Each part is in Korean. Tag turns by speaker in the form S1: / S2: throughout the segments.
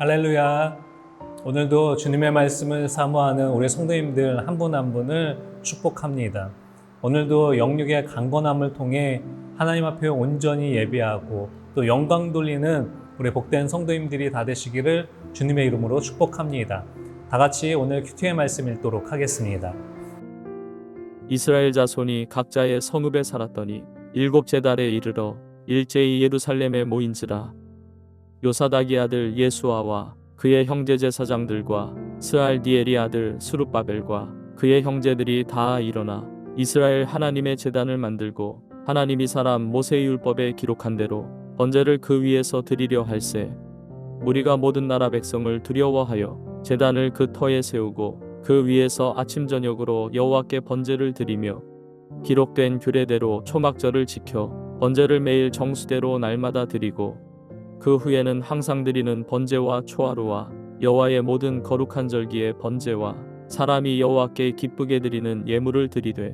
S1: 할렐루야. 오늘도 주님의 말씀을 사모하는 우리 성도님들 한 분 한 분을 축복합니다. 오늘도 영육의 강건함을 통해 하나님 앞에 온전히 예배하고 또 영광 돌리는 우리 복된 성도님들이 다 되시기를 주님의 이름으로 축복합니다. 다 같이 오늘 큐티의 말씀 읽도록 하겠습니다.
S2: 이스라엘 자손이 각자의 성읍에 살았더니 일곱째 달에 이르러 일제히 예루살렘에 모인지라. 요사닥의 아들 예수아와 그의 형제 제사장들과 스알디엘의 아들 스룹바벨과 그의 형제들이 다 일어나 이스라엘 하나님의 제단을 만들고 하나님이 사람 모세의 율법에 기록한 대로 번제를 그 위에서 드리려 할세. 무리가 모든 나라 백성을 두려워하여 제단을 그 터에 세우고 그 위에서 아침 저녁으로 여호와께 번제를 드리며 기록된 규례대로 초막절을 지켜 번제를 매일 정수대로 날마다 드리고 그 후에는 항상 드리는 번제와 초하루와 여호와의 모든 거룩한 절기의 번제와 사람이 여호와께 기쁘게 드리는 예물을 드리되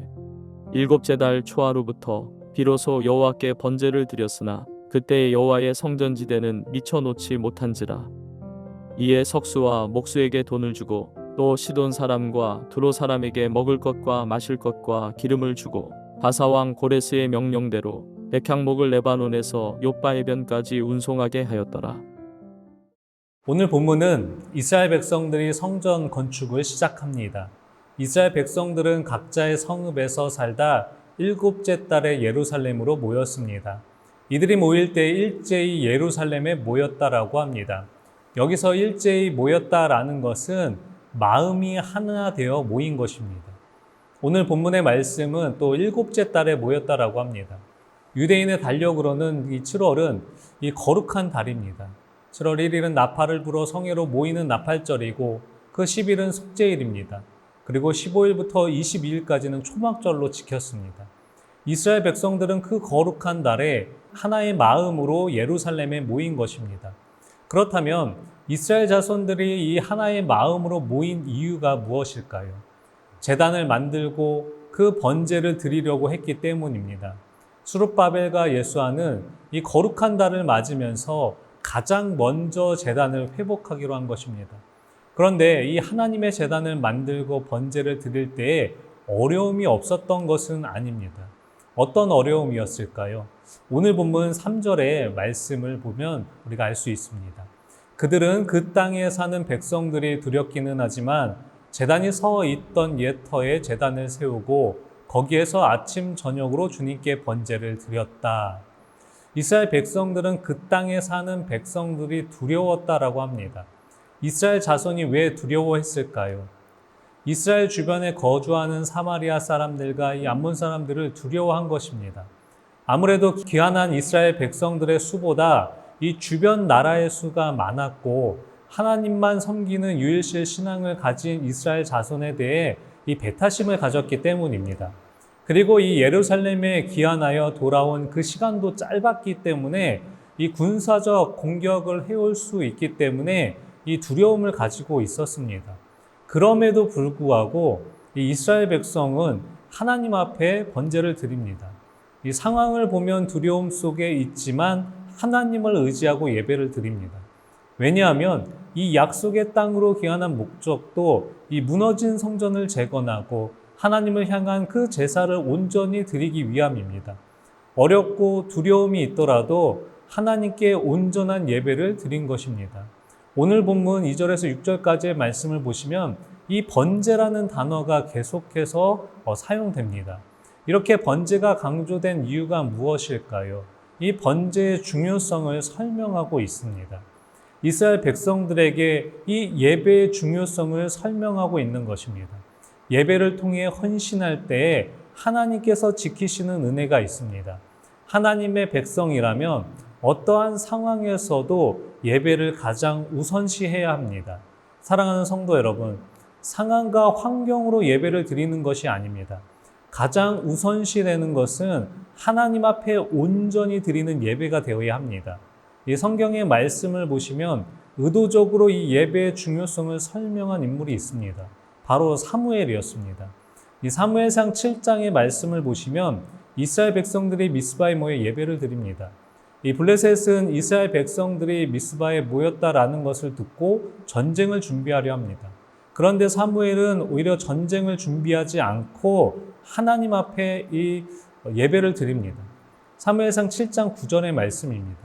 S2: 일곱째 달 초하루부터 비로소 여호와께 번제를 드렸으나 그때 여호와의 성전지대는 미쳐 놓지 못한지라. 이에 석수와 목수에게 돈을 주고 또 시돈 사람과 두로 사람에게 먹을 것과 마실 것과 기름을 주고 바사왕 고레스의 명령대로 백향목을 레바논에서 욥바해변까지 운송하게 하였더라.
S1: 오늘 본문은 이스라엘 백성들이 성전 건축을 시작합니다. 이스라엘 백성들은 각자의 성읍에서 살다 일곱째 달에 예루살렘으로 모였습니다. 이들이 모일 때 일제히 예루살렘에 모였다라고 합니다. 여기서 일제히 모였다라는 것은 마음이 하나 되어 모인 것입니다. 오늘 본문의 말씀은 또 일곱째 달에 모였다라고 합니다. 유대인의 달력으로는 이 7월은 이 거룩한 달입니다. 7월 1일은 나팔을 불어 성회로 모이는 나팔절이고 그 10일은 속죄일입니다. 그리고 15일부터 22일까지는 초막절로 지켰습니다. 이스라엘 백성들은 그 거룩한 달에 하나의 마음으로 예루살렘에 모인 것입니다. 그렇다면 이스라엘 자손들이 이 하나의 마음으로 모인 이유가 무엇일까요? 제단을 만들고 그 번제를 드리려고 했기 때문입니다. 스룹바벨과 예수아는 이 거룩한 달을 맞으면서 가장 먼저 제단을 회복하기로 한 것입니다. 그런데 이 하나님의 제단을 만들고 번제를 드릴 때에 어려움이 없었던 것은 아닙니다. 어떤 어려움이었을까요? 오늘 본문 3절의 말씀을 보면 우리가 알 수 있습니다. 그들은 그 땅에 사는 백성들이 두렵기는 하지만 제단이 서 있던 옛 터에 제단을 세우고 거기에서 아침 저녁으로 주님께 번제를 드렸다. 이스라엘 백성들은 그 땅에 사는 백성들이 두려웠다라고 합니다. 이스라엘 자손이 왜 두려워했을까요? 이스라엘 주변에 거주하는 사마리아 사람들과 이 암몬 사람들을 두려워한 것입니다. 아무래도 귀환한 이스라엘 백성들의 수보다 이 주변 나라의 수가 많았고 하나님만 섬기는 유일실 신앙을 가진 이스라엘 자손에 대해 이 배타심을 가졌기 때문입니다. 그리고 이 예루살렘에 귀환하여 돌아온 그 시간도 짧았기 때문에 이 군사적 공격을 해올 수 있기 때문에 이 두려움을 가지고 있었습니다. 그럼에도 불구하고 이 이스라엘 백성은 하나님 앞에 번제를 드립니다. 이 상황을 보면 두려움 속에 있지만 하나님을 의지하고 예배를 드립니다. 왜냐하면 이 약속의 땅으로 귀환한 목적도 이 무너진 성전을 재건하고 하나님을 향한 그 제사를 온전히 드리기 위함입니다. 어렵고 두려움이 있더라도 하나님께 온전한 예배를 드린 것입니다. 오늘 본문 2절에서 6절까지의 말씀을 보시면 이 번제라는 단어가 계속해서 사용됩니다. 이렇게 번제가 강조된 이유가 무엇일까요? 이 번제의 중요성을 설명하고 있습니다. 이스라엘 백성들에게 이 예배의 중요성을 설명하고 있는 것입니다. 예배를 통해 헌신할 때에 하나님께서 지키시는 은혜가 있습니다. 하나님의 백성이라면 어떠한 상황에서도 예배를 가장 우선시해야 합니다. 사랑하는 성도 여러분, 상황과 환경으로 예배를 드리는 것이 아닙니다. 가장 우선시되는 것은 하나님 앞에 온전히 드리는 예배가 되어야 합니다. 이 성경의 말씀을 보시면 의도적으로 이 예배의 중요성을 설명한 인물이 있습니다. 바로 사무엘이었습니다. 이 사무엘상 7장의 말씀을 보시면 이스라엘 백성들이 미스바에 모여 예배를 드립니다. 이 블레셋은 이스라엘 백성들이 미스바에 모였다라는 것을 듣고 전쟁을 준비하려 합니다. 그런데 사무엘은 오히려 전쟁을 준비하지 않고 하나님 앞에 이 예배를 드립니다. 사무엘상 7장 9절의 말씀입니다.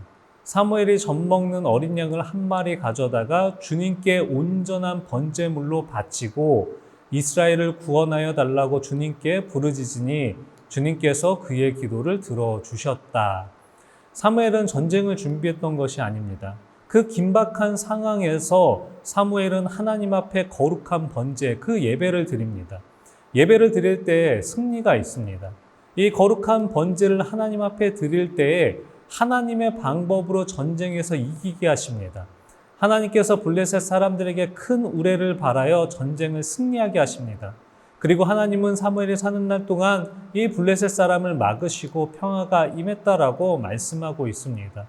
S1: 사무엘이 젖먹는 어린 양을 한 마리 가져다가 주님께 온전한 번제물로 바치고 이스라엘을 구원하여 달라고 주님께 부르짖으니 주님께서 그의 기도를 들어주셨다. 사무엘은 전쟁을 준비했던 것이 아닙니다. 그 긴박한 상황에서 사무엘은 하나님 앞에 거룩한 번제, 그 예배를 드립니다. 예배를 드릴 때 승리가 있습니다. 이 거룩한 번제를 하나님 앞에 드릴 때에 하나님의 방법으로 전쟁에서 이기게 하십니다. 하나님께서 블레셋 사람들에게 큰 우레를 발하여 전쟁을 승리하게 하십니다. 그리고 하나님은 사무엘이 사는 날 동안 이 블레셋 사람을 막으시고 평화가 임했다라고 말씀하고 있습니다.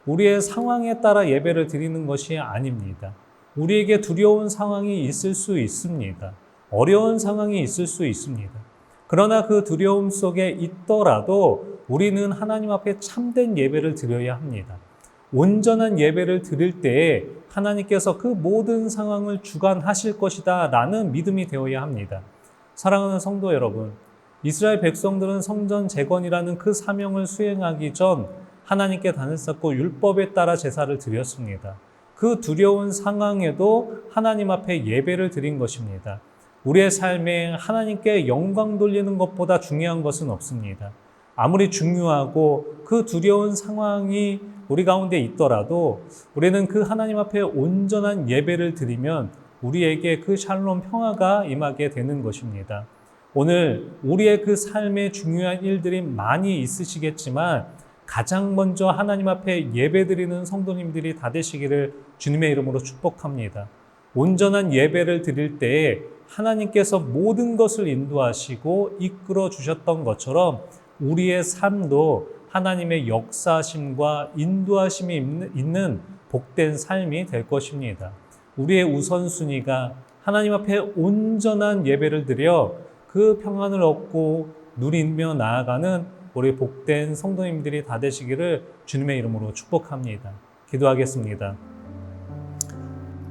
S1: 우리의 상황에 따라 예배를 드리는 것이 아닙니다. 우리에게 두려운 상황이 있을 수 있습니다. 어려운 상황이 있을 수 있습니다. 그러나 그 두려움 속에 있더라도 우리는 하나님 앞에 참된 예배를 드려야 합니다. 온전한 예배를 드릴 때에 하나님께서 그 모든 상황을 주관하실 것이다 라는 믿음이 되어야 합니다. 사랑하는 성도 여러분, 이스라엘 백성들은 성전 재건이라는 그 사명을 수행하기 전 하나님께 단을 쌓고 율법에 따라 제사를 드렸습니다. 그 두려운 상황에도 하나님 앞에 예배를 드린 것입니다. 우리의 삶에 하나님께 영광 돌리는 것보다 중요한 것은 없습니다. 아무리 중요하고 그 두려운 상황이 우리 가운데 있더라도 우리는 그 하나님 앞에 온전한 예배를 드리면 우리에게 그 샬롬 평화가 임하게 되는 것입니다. 오늘 우리의 그 삶에 중요한 일들이 많이 있으시겠지만 가장 먼저 하나님 앞에 예배드리는 성도님들이 다 되시기를 주님의 이름으로 축복합니다. 온전한 예배를 드릴 때에 하나님께서 모든 것을 인도하시고 이끌어 주셨던 것처럼 우리의 삶도 하나님의 역사하심과 인도하심이 있는 복된 삶이 될 것입니다. 우리의 우선순위가 하나님 앞에 온전한 예배를 드려 그 평안을 얻고 누리며 나아가는 우리 복된 성도님들이 다 되시기를 주님의 이름으로 축복합니다. 기도하겠습니다.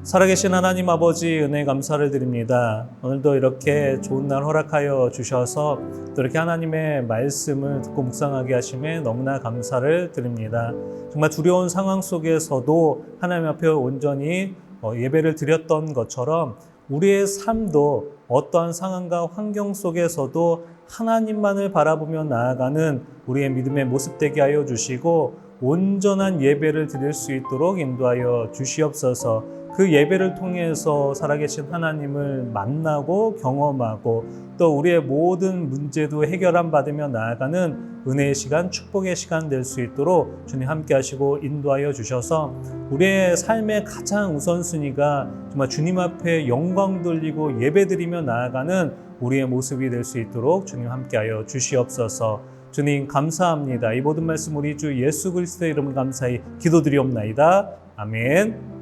S1: 살아계신 하나님 아버지, 은혜 감사를 드립니다. 오늘도 이렇게 좋은 날 허락하여 주셔서 또 이렇게 하나님의 말씀을 듣고 묵상하게 하심에 너무나 감사를 드립니다. 정말 두려운 상황 속에서도 하나님 앞에 온전히 예배를 드렸던 것처럼 우리의 삶도 어떠한 상황과 환경 속에서도 하나님만을 바라보며 나아가는 우리의 믿음의 모습 되게 하여 주시고 온전한 예배를 드릴 수 있도록 인도하여 주시옵소서. 그 예배를 통해서 살아계신 하나님을 만나고 경험하고 또 우리의 모든 문제도 해결함 받으며 나아가는 은혜의 시간, 축복의 시간 될 수 있도록 주님 함께 하시고 인도하여 주셔서 우리의 삶의 가장 우선순위가 정말 주님 앞에 영광 돌리고 예배드리며 나아가는 우리의 모습이 될 수 있도록 주님 함께하여 주시옵소서. 주님 감사합니다. 이 모든 말씀 우리 주 예수 그리스도의 이름을 감사히 기도드리옵나이다. 아멘.